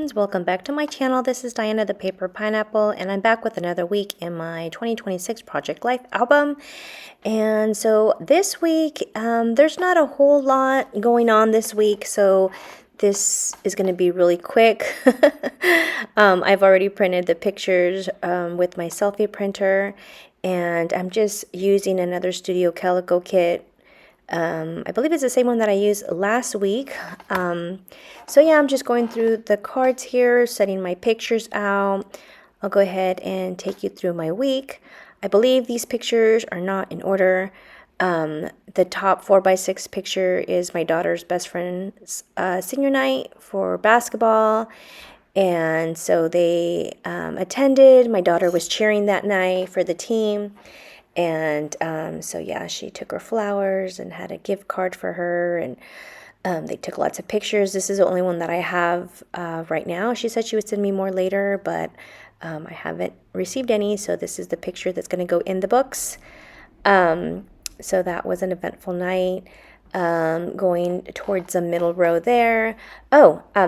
friends, welcome back to my channel. This is Diana the Paper Pineapple, and I'm back with another week in my 2026 Project Life album. And so this week, there's not a whole lot going on this week, so this is going to be really quick. I've already printed the pictures with my selfie printer, and I'm just using another Studio Calico kit. I believe it's the same one that I used last week. So yeah, I'm just going through the cards here, setting my pictures out. I'll go ahead and take you through my week. I believe these pictures are not in order. The top 4x6 picture is my daughter's best friend's senior night for basketball. And so they attended. My daughter was cheering that night for the team. And so yeah, she took her flowers and had a gift card for her, and they took lots of pictures. This is the only one that I have right now. She said she would send me more later, but I haven't received any, so this is the picture that's going to go in the books. So that was an eventful night. Going towards the middle row there.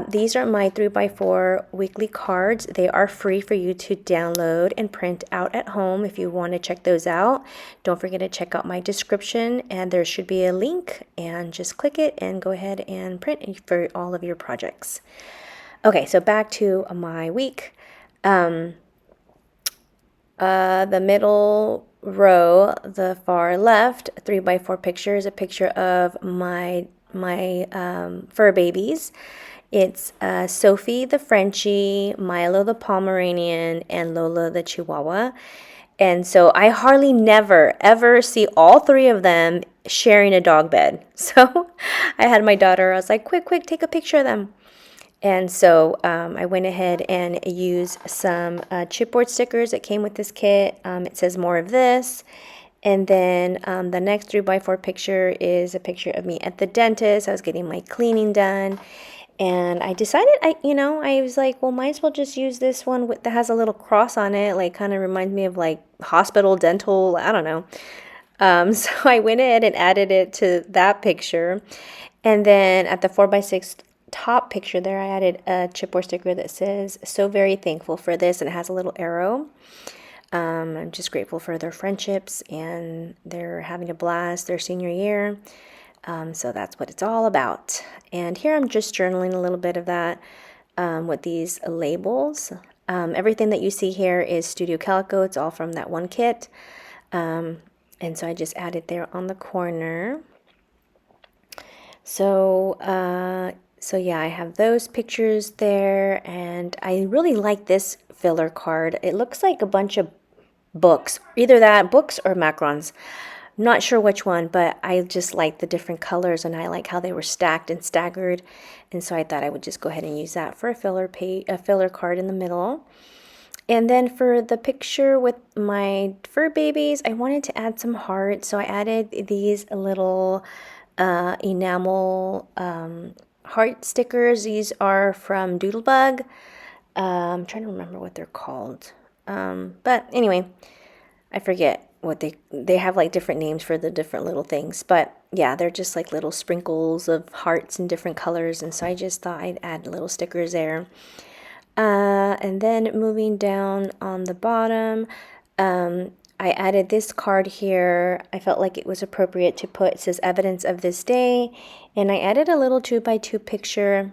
These are my 3x4 weekly cards. They are free for you to download and print out at home if you want to check those out. Don't forget to check out my description, and there should be a link, and just click it and go ahead and print for all of your projects. Okay, so back to my week. The middle row, the far left, 3x4 picture is a picture of my fur babies. It's Sophie the Frenchie, Milo the Pomeranian, and Lola the Chihuahua. And so I hardly never ever see all three of them sharing a dog bed. So I had my daughter, I was like, quick, take a picture of them. And so I went ahead and used some chipboard stickers that came with this kit. It says more of this. And then the next 3x4 picture is a picture of me at the dentist. I was getting my cleaning done. And I decided, I was like, well, might as well just use this one that has a little cross on it. Like, kind of reminds me of like hospital, dental, I don't know. So I went ahead and added it to that picture. And then at the 4x6 top picture there, I added a chipboard sticker that says, so very thankful for this, and it has a little arrow. I'm just grateful for their friendships, and they're having a blast their senior year. So that's what it's all about. And here I'm just journaling a little bit of that with these labels. Everything that you see here is Studio Calico. It's all from that one kit. And so I just added there on the corner. So yeah, I have those pictures there, and I really like this filler card. It looks like a bunch of books, either that, books or macarons. I'm not sure which one, but I just like the different colors, and I like how they were stacked and staggered, and so I thought I would just go ahead and use that for a filler card in the middle. And then for the picture with my fur babies, I wanted to add some hearts, so I added these little enamel heart stickers. These are from Doodlebug. I'm trying to remember what they're called. But anyway, I forget what they have, like different names for the different little things. But yeah, they're just like little sprinkles of hearts in different colors. And so I just thought I'd add little stickers there. And then moving down on the bottom, I added this card here. I felt like it was appropriate to put, it says evidence of this day. And I added a little 2x2 picture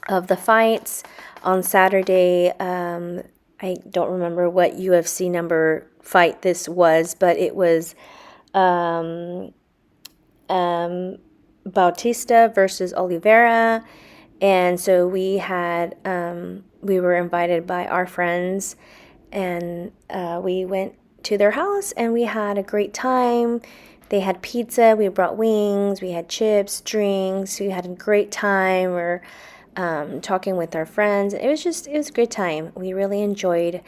of the fights on Saturday. I don't remember what UFC number fight this was, but it was Bautista versus Oliveira. And so we were invited by our friends, and we went to their house, and we had a great time. They had pizza, we brought wings, we had chips, drinks, we had a great time. We're talking with our friends. It was a good time. We really enjoyed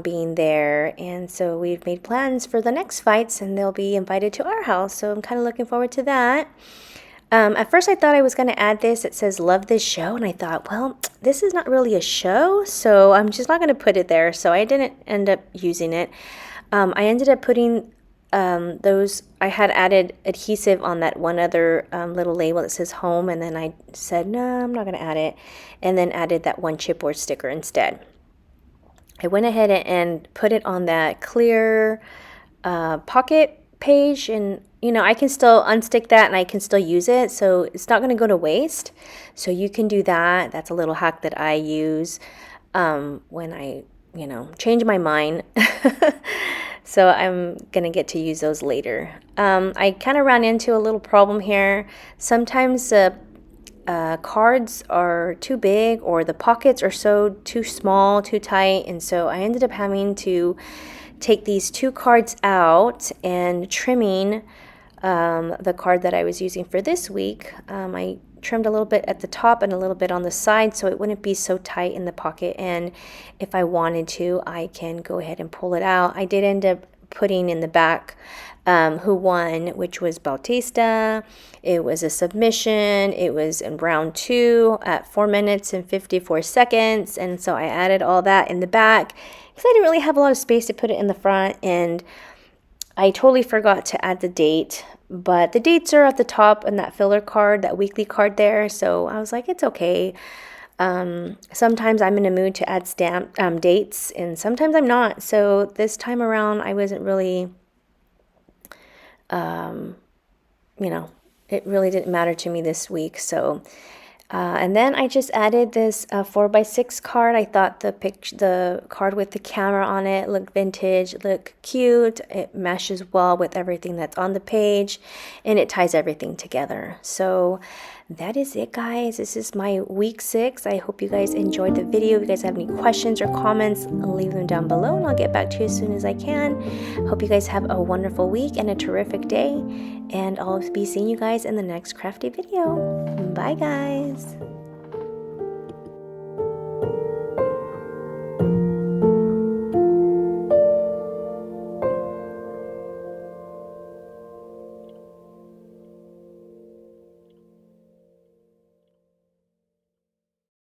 being there, and so we've made plans for the next fights, and they'll be invited to our house, so I'm kind of looking forward to that. At first I thought I was going to add this. It says, love this show. And I thought, well, this is not really a show, so I'm just not going to put it there. So I didn't end up using it. I ended up putting those, I had added adhesive on that one other little label that says home, and then I said, no, I'm not going to add it, and then added that one chipboard sticker instead. I went ahead and put it on that clear pocket page, and you know, I can still unstick that and I can still use it, so it's not going to go to waste. So you can do that. That's a little hack that I use when I, you know, change my mind. So I'm going to get to use those later. I kind of ran into a little problem here. Sometimes cards are too big, or the pockets are so too small, too tight, and so I ended up having to take these 2 cards out and trimming the card that I was using for this week. I trimmed a little bit at the top and a little bit on the side so it wouldn't be so tight in the pocket, and if I wanted to, I can go ahead and pull it out. I did end up putting in the back who won, which was Bautista. It was a submission. It was in round 2 at 4 minutes and 54 seconds, and so I added all that in the back because I didn't really have a lot of space to put it in the front, and I totally forgot to add the date, but the dates are at the top in that filler card, that weekly card there, so I was like, it's okay. Sometimes I'm in a mood to add stamp dates, and sometimes I'm not, so this time around I wasn't really, you know, it really didn't matter to me this week, so and then I just added this 4x6 card. I thought the card with the camera on it looked vintage, looked cute. It meshes well with everything that's on the page, and it ties everything together. So that is it, guys. This is my week 6. I hope you guys enjoyed the video. If you guys have any questions or comments, leave them down below, and I'll get back to you as soon as I can. Hope you guys have a wonderful week and a terrific day, and I'll be seeing you guys in the next crafty video. Bye, guys.